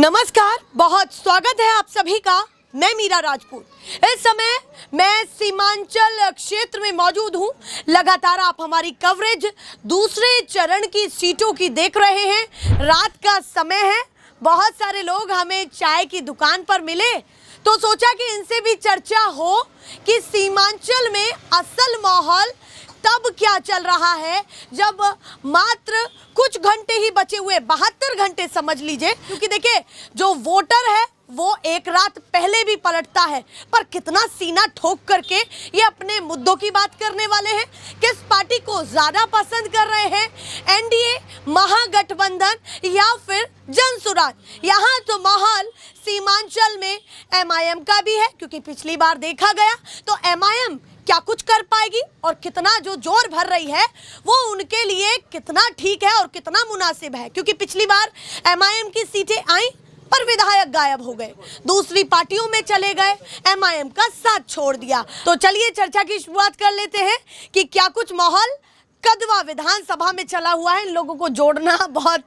नमस्कार, बहुत स्वागत है आप सभी का। मैं मीरा राजपूत। इस समय मैं सीमांचल क्षेत्र में मौजूद हूं। लगातार आप हमारी कवरेज दूसरे चरण की सीटों की देख रहे हैं। रात का समय है, बहुत सारे लोग हमें चाय की दुकान पर मिले तो सोचा कि इनसे भी चर्चा हो कि सीमांचल में असल माहौल तब क्या चल रहा है जब मात्र कुछ घंटे ही बचे हुए, 72 घंटे समझ लीजिए, क्योंकि देखिए जो वोटर है वो एक रात पहले भी पलटता है, पर कितना सीना ठोक करके ये अपने मुद्दों की बात करने वाले हैं। किस पार्टी को ज्यादा पसंद कर रहे हैं, एनडीए, महागठबंधन या फिर जनसुराज। यहाँ तो माहौल सीमांचल में एमआईएम का भी है, क्योंकि पिछली बार देखा गया तो एमआईएम क्या कुछ कर पाएगी और कितना जो जोर भर रही है वो उनके लिए कितना ठीक है और कितना मुनासिब है, क्योंकि पिछली बार एमआईएम की सीटें आई पर विधायक गायब हो गए, दूसरी पार्टियों में चले गए, एमआईएम का साथ छोड़ दिया। तो चलिए चर्चा की शुरुआत कर लेते हैं कि क्या कुछ माहौल कदवा विधानसभा में चला हुआ है। इन लोगों को जोड़ना बहुत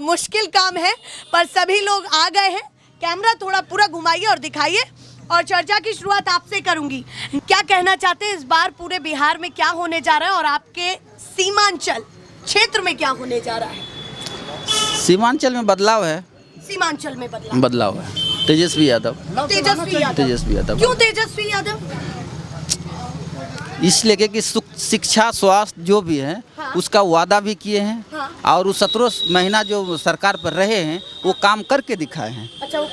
मुश्किल काम है, पर सभी लोग आ गए हैं। कैमरा थोड़ा पूरा घुमाइए और दिखाइए, और चर्चा की शुरुआत आपसे करूंगी। क्या कहना चाहते हैं इस बार पूरे बिहार में क्या होने जा रहा है और आपके सीमांचल क्षेत्र में क्या होने जा रहा है? सीमांचल में बदलाव है। सीमांचल में बदलाव है। तेजस्वी यादव। तेजस्वी यादव। क्यों तेजस्वी यादव? इसलिए कि शिक्षा, स्वास्थ्य जो भी है हाँ। उसका वादा भी किए हैं। हाँ। और वो 17 महीना जो सरकार पर रहे हैं वो काम करके दिखाए हैं। अच्छा, वो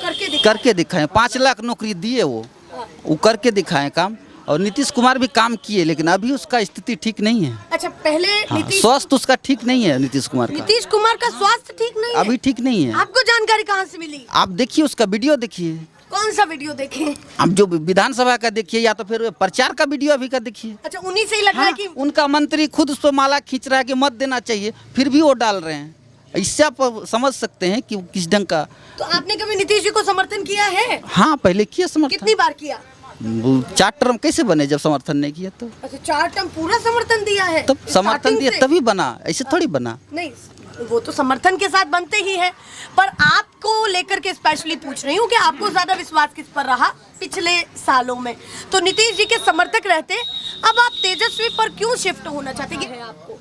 करके दिखाए। 5 लाख नौकरी दिए वो करके दिखाए काम। और नीतीश कुमार भी काम किए, लेकिन अभी उसका स्थिति ठीक नहीं है। अच्छा, पहले हाँ, स्वास्थ्य उसका ठीक नहीं है। नीतीश कुमार का स्वास्थ्य ठीक नहीं है, अभी ठीक नहीं है। आपको जानकारी कहाँ से मिली? आप देखिए, उसका वीडियो देखिए। कौन सा वीडियो देखें? अब जो विधानसभा का देखिए या तो फिर प्रचार का वीडियो अभी का देखिए। अच्छा, उन्हीं से ही लग रहा है कि उनका मंत्री खुद उस पर माला खींच रहा है कि मत देना चाहिए, फिर भी वो डाल रहे हैं। इससे आप समझ सकते हैं कि किस ढंग का। तो आपने कभी नीतीश जी को समर्थन किया है? हाँ, पहले किया समर्थन। कितनी बार किया? 4 टर्म कैसे बने जब समर्थन नहीं किया तो? अच्छा, 4 टर्म पूरा समर्थन दिया है? तब समर्थन दिया तभी बना, ऐसे थोड़ी बना। नहीं, वो तो समर्थन के साथ बनते ही है, पर आपको लेकर के स्पेशली पूछ रही हूँ कि आपको ज्यादा विश्वास किस पर रहा पिछले सालों में? तो नीतीश जी के समर्थक रहते, अब आप तेजस्वी पर क्यों शिफ्ट होना चाहते हैं? आपको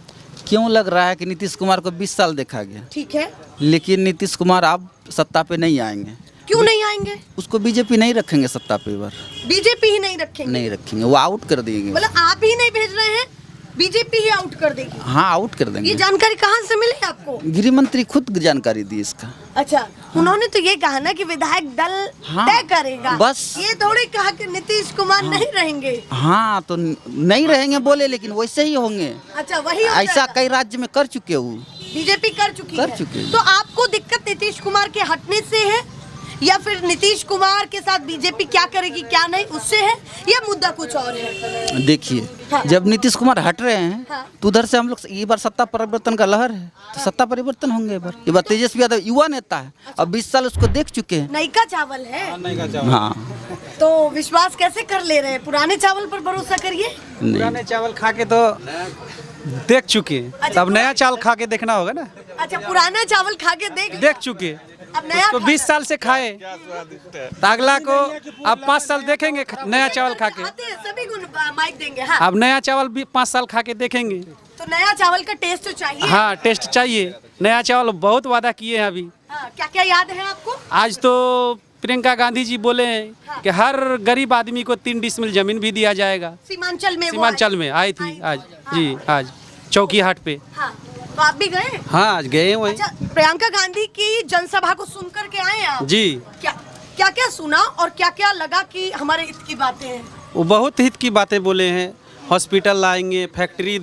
क्यों लग रहा है कि नीतीश कुमार को 20 साल देखा गया? ठीक है, लेकिन नीतीश कुमार अब सत्ता पे नहीं आएंगे। क्यों नहीं आएंगे? उसको बीजेपी नहीं रखेंगे सत्ता पे। बार बीजेपी ही नहीं रखेंगे? वो आउट कर देंगे। मतलब आप ही नहीं भेज रहे हैं, बीजेपी ही आउट कर देगी? हाँ, आउट कर देंगे। ये जानकारी कहाँ से मिली आपको? गृह मंत्री खुद जानकारी दी इसका। अच्छा, उन्होंने तो ये कहा ना कि विधायक दल तय करेगा, बस। ये थोड़ी कहा कि नीतीश कुमार नहीं रहेंगे। हाँ, तो नहीं रहेंगे बोले, लेकिन वैसे ही होंगे। अच्छा, वही ऐसा कई राज्य में कर चुके हो, बीजेपी कर चुकी है। तो आपको दिक्कत नीतीश कुमार के हटने से है या फिर नीतीश कुमार के साथ बीजेपी क्या करेगी क्या नहीं उससे है, या मुद्दा कुछ और है? देखिए, हाँ। जब नीतीश कुमार हट रहे हैं हाँ। तो उधर से हम लोग ये बार सत्ता परिवर्तन का लहर है, तो सत्ता परिवर्तन होंगे। ये बार तेजस्वी यादव युवा नेता है। अच्छा। और 20 साल उसको देख चुके हैं। नयका चावल है। हाँ, तो विश्वास कैसे कर ले रहे हैं? पुराने चावल पर भरोसा करिए। पुराने चावल खा के तो देख चुके, अच्छा, अब नया चावल खा के देखना होगा ना। अच्छा, पुराना चावल खा के देख चुके, अब नया तो 20 साल से खाए, तो अगला को अब 5 साल देखेंगे नया चावल खा के। सभी को माइक देंगे। हाँ। अब नया चावल भी 5 साल खा के देखेंगे, तो नया चावल का टेस्ट तो चाहिए। हाँ, टेस्ट चाहिए। नया चावल बहुत वादा किए हैं अभी। हाँ, क्या क्या याद है आपको? आज तो प्रियंका गांधी जी बोले हैं कि हर गरीब आदमी को 3 डिसमिल जमीन भी दिया जाएगा। सीमांचल में आई थी आज। जी, आज चौकी हाट पे। हाँ, तो आप भी गए? हाँ, आज गए वही। अच्छा, प्रियंका गांधी की जनसभा को सुनकर के आए आप? जी। क्या क्या सुना और क्या क्या लगा कि हमारे हित की बातें हैं? वो बहुत हित की बातें बोले हैं। हॉस्पिटल लाएंगे, फैक्ट्री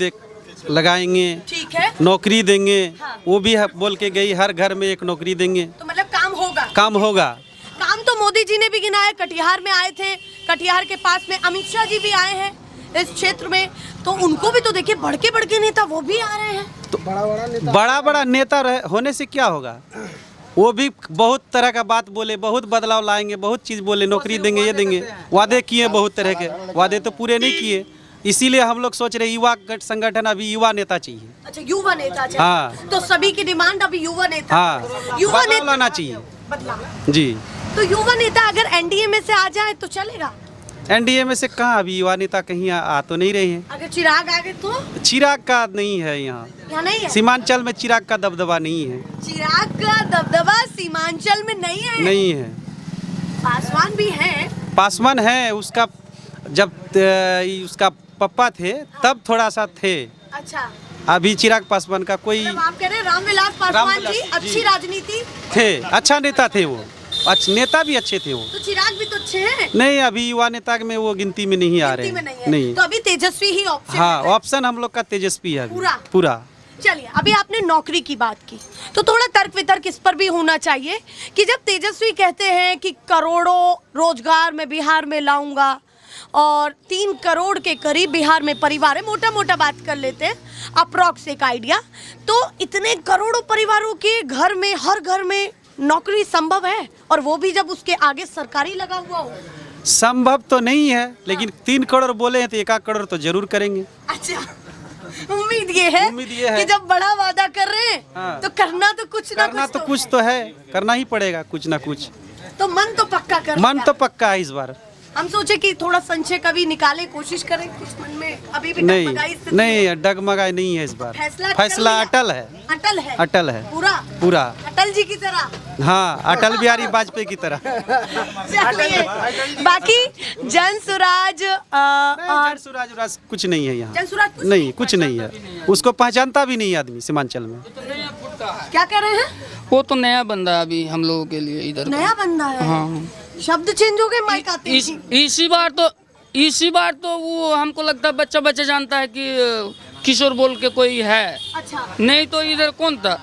लगाएंगे, ठीक है, नौकरी देंगे। हाँ। वो भी बोल के गई, हर घर में एक नौकरी देंगे। तो मतलब काम होगा? काम तो मोदी जी ने भी गिनाया। कटिहार में आए थे, कटिहार के पास में अमित शाह जी भी आए हैं इस क्षेत्र में, तो उनको भी तो देखिए बड़के नेता वो भी आ रहे हैं। तो बड़ा नेता होने से क्या होगा? वो भी बहुत तरह का बात बोले, बहुत बदलाव लाएंगे, बहुत चीज़ बोले, नौकरी देंगे, ये देंगे, वादे किए, बहुत तरह के वादे तो पूरे नहीं किए। इसीलिए हम लोग सोच रहे युवा संगठन अभी युवा नेता चाहिए। अच्छा, युवा नेता चाहिए। हाँ, तो सभी की डिमांड अभी युवा नेता। हाँ, युवा नेता लाना चाहिए। बदलाव। जी। तो युवा नेता अगर एनडीए में से आ जाए तो चलेगा? एनडीए में से कहाँ अभी युवा नेता कहीं आ तो नहीं रहे हैं। अगर चिराग आ गए तो? चिराग का नहीं है यहाँ, यहाँ नहीं है। सीमांचल में चिराग का दबदबा नहीं है। चिराग का दबदबा सीमांचल में नहीं है? नहीं है। पासवान भी है। पासवान है, उसका जब उसका पप्पा थे तब थोड़ा सा थे। अच्छा, अभी चिराग पासवान का कोई मतलब आप कह रहे हैं रामविलास पासवान रामविलास, जी जी। अच्छी राजनीति थे, अच्छा नेता थे वो, नेता भी अच्छे थे वो। तो चिराग भी तो अच्छे हैं। नहीं, अभी युवा नेता में वो गिनती में नहीं आ रहे गिनती में हैं। नहीं है। तो अभी तेजस्वी ही ऑप्शन हाँ, है। ऑप्शन हम लोग का तेजस्वी है अभी। पूरा। चलिए, अभी आपने नौकरी की बात की तो थोड़ा तर्क वितर्क इस पर भी होना चाहिए कि जब तेजस्वी कहते हैं कि करोड़ों रोजगार मैं बिहार में लाऊंगा और 3 करोड़ के करीब बिहार में परिवार है, मोटा मोटा बात कर लेते हैं, अप्रॉक्स एक आइडिया, तो इतने करोड़ों परिवारों के घर में, हर घर में नौकरी संभव है? और वो भी जब उसके आगे सरकारी लगा हुआ हो। संभव तो नहीं है, लेकिन 3 करोड़ बोले हैं तो 1 करोड़ तो जरूर करेंगे। अच्छा, उम्मीद ये है कि जब बड़ा वादा कर रहे हैं हाँ। तो करना तो कुछ ना करना तो कुछ तो है, करना ही पड़ेगा कुछ ना कुछ। तो मन तो पक्का कर मन लिया। तो पक्का है इस बार। हम सोचे कि थोड़ा संशय कभी निकाले, कोशिश करें, कुछ मन में अभी भी नहीं डगमगाई स्थिति नहीं, डगमगाई नहीं है इस बार। फैसला फैसला कर लिया। अटल है। अटल है। अटल है पूरा अटल जी की तरह। हाँ, अटल बिहारी वाजपेयी की तरह। चलिए, बाकी जन स्वराज और स्वराज कुछ नहीं है यहाँ। जन स्वराज नहीं, कुछ नहीं है, उसको पहचानता भी नहीं आदमी सीमांचल में। क्या कर रहे हैं? वो तो नया बंदा है अभी हम लोगों के लिए इधर। नया बंदा है। हाँ, शब्द चेंज हो गए, माइक आते हैं। इसी बार तो वो हमको लगता है बच्चा जानता है कि किशोर बोल के कोई है। अच्छा, नहीं तो इधर कौन था?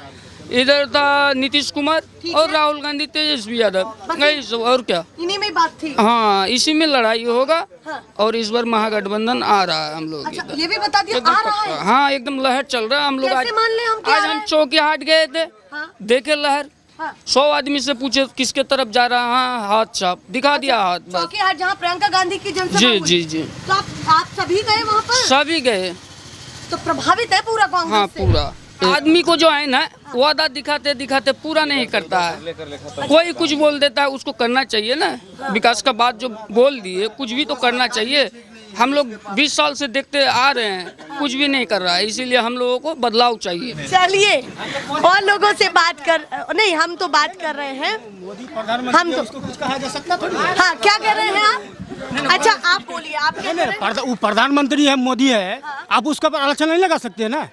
इधर था नीतीश कुमार और राहुल गांधी, तेजस्वी यादव, यही सब, और क्या। इन्हीं में बात थी। हाँ, इसी में लड़ाई होगा। हाँ। और इस बार महागठबंधन आ रहा है हम लोग अच्छा, इधर। ये भी बता दिया, एकदम आ रहा पक्का। है। हाँ, एकदम लहर चल रहा है। हम लोग कैसे मान ले हम क्या आज आ रहा हम है? चौकी हाट गए थे। हाँ। देखे लहर। हाँ। 100 आदमी से पूछे किसके तरफ जा रहा है, हाँ, हाथ छाप दिखा दिया, हाथ बस। चौकी हाट जहाँ प्रियंका गांधी की जनसभा जी हुई। जी जी, तो आप सभी गए वहाँ पर? सभी गए। तो प्रभावित है पूरा कांग्रेस हाँ, से? पूरा। आदमी को जो है ना, वादा दिखाते दिखाते पूरा नहीं करता है। कोई कुछ बोल देता है, उसको करना चाहिए ना। विकास का बात जो बोल दिए, कुछ भी तो करना चाहिए। हम लोग 20 साल से देखते आ रहे हैं, कुछ भी नहीं कर रहा है, इसीलिए हम लोगों को बदलाव चाहिए। चलिए, और लोगों से बात कर, नहीं हम तो बात कर रहे हैं, हम तो कुछ कहा जा सकता थोड़ी। हाँ, क्या कर रहे हैं आप? अच्छा, आप बोलिए, आप क्या कर रहे हैं? वो प्रधानमंत्री है, मोदी है, आप उसका पर आलोचना नहीं लगा सकते ना।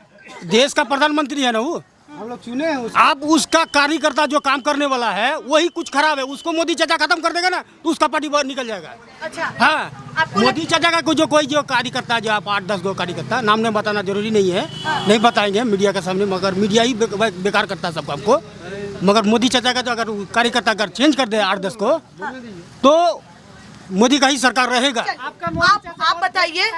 देश का प्रधानमंत्री है ना वो, हम लोग चुने हैं उसको। आप उसका कार्यकर्ता जो काम करने वाला है वही कुछ खराब है, उसको मोदी चाचा खत्म कर देगा ना तो उसका पार्टी बाहर निकल जाएगा। अच्छा, हाँ, आपको मोदी चाचा का जो कोई जो कार्यकर्ता, जो आप 8-10 गो कार्यकर्ता, नाम नहीं बताना जरूरी नहीं है, नहीं बताएंगे मीडिया के सामने, मगर मीडिया ही बेकार करता है सब काम को। मगर मोदी चाचा का जो अगर कार्यकर्ता अगर चेंज कर दे 8-10 को, तो मोदी का ही सरकार रहेगा। आप बताइए,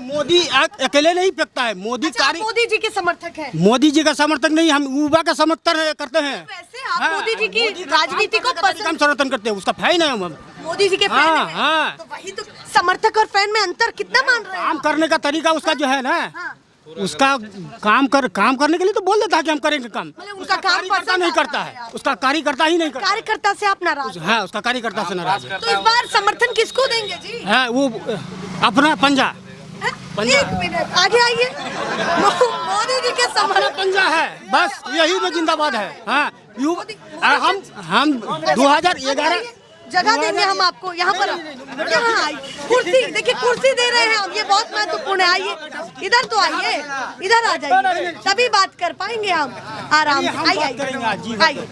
मोदी अकेले नहीं फेंकता है, मोदी अच्छा, आप मोदी जी के समर्थक हैं? मोदी जी का समर्थक नहीं, हम युवा का समर्थन करते हैं। वैसे आप मोदी जी की राजनीति को हम समर्थन करते हैं, उसका फैन है हम। मोदी जी के फैन हाँ, हैं। हाँ। तो वही तो, समर्थक और फैन में अंतर कितना मान रहे हैं? काम करने का तरीका उसका जो है ना, हाँ। उसका काम करने के लिए तो बोल देता है कि हम करेंगे काम। मतलब उनका काम कार्यकर्ता पसंद नहीं आता करता है। है, उसका कार्यकर्ता ही नहीं करता। कार्यकर्ता से आप नाराज हैं? हाँ, उसका कार्यकर्ता से नाराज है। तो इस बार समर्थन किसको देंगे जी? हाँ, वो अपना पंजा। एक मिनट, आगे आइए। मोदी जी के समर्थन पंजा है, बस यही में जिंदाबाद है। हाँ, हम 2011 जगह देंगे हम आपको, यहाँ पर यहाँ आइए, कुर्सी देखिए, कुर्सी दे रहे हैं हम, ये बहुत महत्वपूर्ण है। आइए इधर, तो आइए, इधर आ जाइए, तभी बात कर पाएंगे हम आराम से। आइए आइए।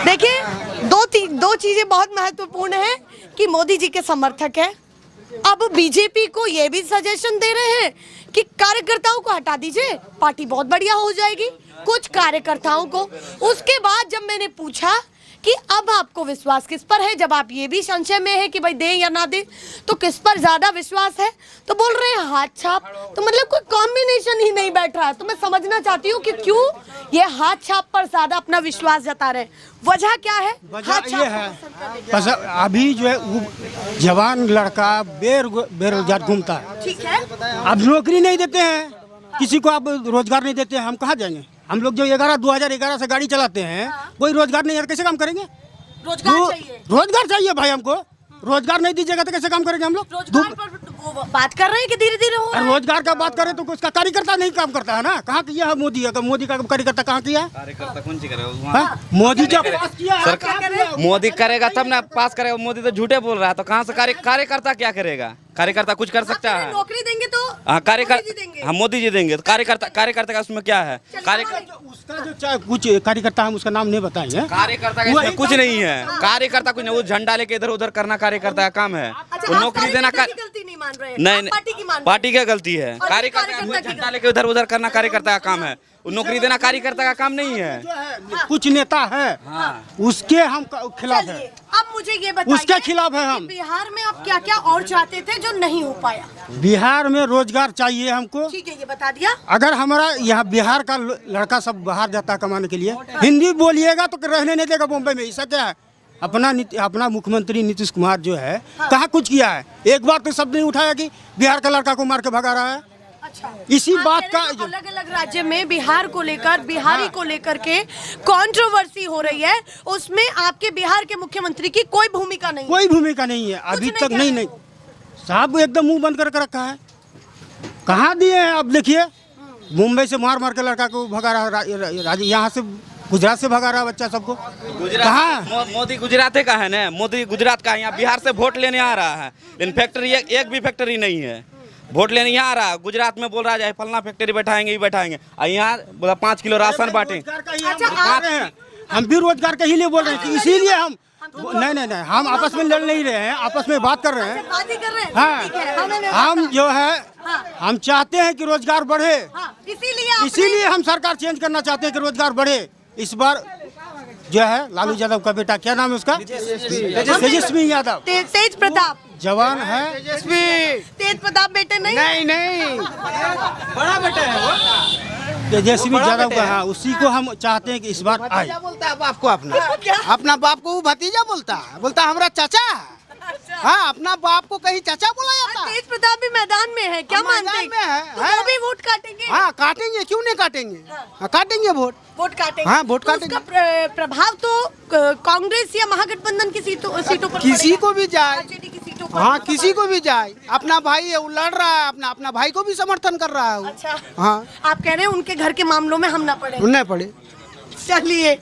देखिए, दो चीजें बहुत महत्वपूर्ण है कि मोदी जी के समर्थक है। अब बीजेपी को ये भी सजेशन दे रहे हैं कि कार्यकर्ताओं को हटा दीजिए, पार्टी बहुत बढ़िया हो जाएगी, कुछ कार्यकर्ताओं को। उसके बाद जब मैंने पूछा कि अब आपको विश्वास किस पर है, जब आप ये भी संशय में है कि भाई दें या ना दें, तो किस पर ज्यादा विश्वास है, तो बोल रहे हैं हाथ छाप। तो मतलब कोई कॉम्बिनेशन ही नहीं बैठ रहा है। तो मैं समझना चाहती हूँ कि क्यों ये हाथ छाप पर ज्यादा अपना विश्वास जता रहे हैं, वजह क्या है? हाथ ये है, बस अभी जो है वो जवान लड़का बेरोजगार घूमता है। ठीक है, अब नौकरी नहीं देते हैं, किसी को अब रोजगार नहीं देते हैं, हम कहाँ जाएंगे? हम लोग जो 2011 से गाड़ी चलाते हैं, कोई रोजगार नहीं है, कैसे काम करेंगे? रोजगार चाहिए। रोजगार चाहिए भाई हमको। रोजगार नहीं दीजिएगा तो कैसे काम करेंगे हम लोग? रोजगार पर वो बात कर रहे हैं कि धीरे धीरे हो रहा है? रोजगार का बात करें तो उसका कार्यकर्ता नहीं काम करता है ना। कहाँ किया है मोदी? अगर मोदी का कार्यकर्ता कहाँ किया है? कार्यकर्ता कौन सी करे हाँ? मोदी जब पास किया है, क्या कर रहे हैं? मोदी करेगा तब ना पास करेगा। मोदी तो झूठे बोल रहा है, तो कहाँ से कार्यकर्ता क्या करेगा? कार्यकर्ता कुछ कर सकता है? नौकरी देंगे तो हाँ, मोदी जी देंगे। हाँ, मोदी जी देंगे। तो कार्यकर्ता का उसमें क्या है? उसका जो चाहे कुछ कार्यकर्ता हम उसका नाम नहीं बताएंगे। कार्यकर्ता का इसमें कुछ नहीं है। कार्यकर्ता कुछ नहीं, वो झंडा लेके इधर उधर करना कार्यकर्ता का काम है। अच्छा, वो आप नौकरी देना कार्यकर्ता की गलती नहीं मान रहे हैं? नहीं आप पार्टी की मान रहे हैं? पार्टी की गलती है। और कार्यकर्ता कार्यकर्ता की झंडा लेके इधर उधर करना कार्यकर्ता का काम है। वो नौकरी देना कार्यकर्ता का काम नहीं है। जो है कुछ नेता है उसके हम खिलाफ चलिए, है। अब मुझे ये बताइए उसके खिलाफ है हम। कि बिहार में आप क्या क्या और चाहते थे जो नहीं हो पाया? बिहार में रोजगार चाहिए हमको। ठीक है, ये बता दिया। अगर हमारा यहाँ बिहार का लड़का सब बाहर जाता है कमाने के लिए, हिंदी बोलिएगा तो रहने नहीं देगा बॉम्बे में। ऐसा क्या है? अपना मुख्यमंत्री नीतीश कुमार जो है कहाँ कुछ किया है? एक बार तो शब्द नहीं उठाया कि बिहार का लड़का को मार के भगा रहा है। अच्छा, इसी बात का अलग अलग राज्य में बिहार को लेकर, बिहारी को लेकर के कंट्रोवर्सी हो रही है, उसमें आपके बिहार के मुख्यमंत्री की कोई भूमिका नहीं है। कोई भूमिका नहीं है अभी नहीं तक। क्या नहीं है? नहीं साहब एकदम मुंह बंद करके रखा है। कहाँ दिए हैं? अब देखिए मुंबई से मार के लड़का को भगा रहा है, यहाँ से गुजरात से भगा रहा है बच्चा सबको। कहाँ? मोदी गुजरात का है ना। मोदी गुजरात का है। यहाँ बिहार से वोट लेने आ रहा है, लेकिन फैक्ट्री एक भी फैक्ट्री नहीं है। वोट लेने यहाँ आ रहा है, गुजरात में बोल रहा है फलना फैक्ट्री बैठाएंगे ही बैठाएंगे, और यहाँ बोला 5 किलो राशन बांटे। रोजगार का ही हम बता रहे हैं। हम भी रोजगार के ही लिए बोल रहे हैं कि इसीलिए हम नहीं हम आपस में लड़ नहीं रहे हैं, आपस में बात कर रहे हैं। बात ही कर रहे हैं। हाँ, ठीक है, हम जो है हम चाहते हैं कि रोजगार बढ़े। हाँ, इसीलिए इसीलिए हम सरकार चेंज करना चाहते हैं कि रोजगार बढ़े। इस बार जो है लालू यादव का बेटा, क्या नाम है उसका? तेजस्वी यादव। तेज प्रताप जवान है। तेज प्रताप बेटे नहीं नहीं बड़ा बेटा है वो। तेजस्वी यादव का, हाँ, उसी को हम चाहते हैं कि इस बार आए। भतीजा बोलता है बाप को अपना बाप को वो भतीजा बोलता है हमारा चाचा। हाँ, अपना बाप को कहीं चाचा बोला जाता है। तेज प्रताप भी मैदान में है, क्या मैदान मानते हैं? में है, तो है। वो भी वोट काटेंगे? हाँ, काटेंगे, क्यों नहीं काटेंगे? हाँ, काटेंगे वोट। वोट काटेंगे। हाँ, वोट तो काटेंगे। उसका प्रभाव तो कांग्रेस या महागठबंधन की सीटों पर किसी पड़ेगा? को भी जाए। आरजेडी की सीटों पर? हाँ, किसी को भी जाए, अपना भाई है वो लड़ रहा है, अपना भाई को भी समर्थन कर रहा है वो। अच्छा, हाँ, आप कह रहे हैं उनके घर के मामलों में हम ना पड़े? नहीं पड़े। चलिए।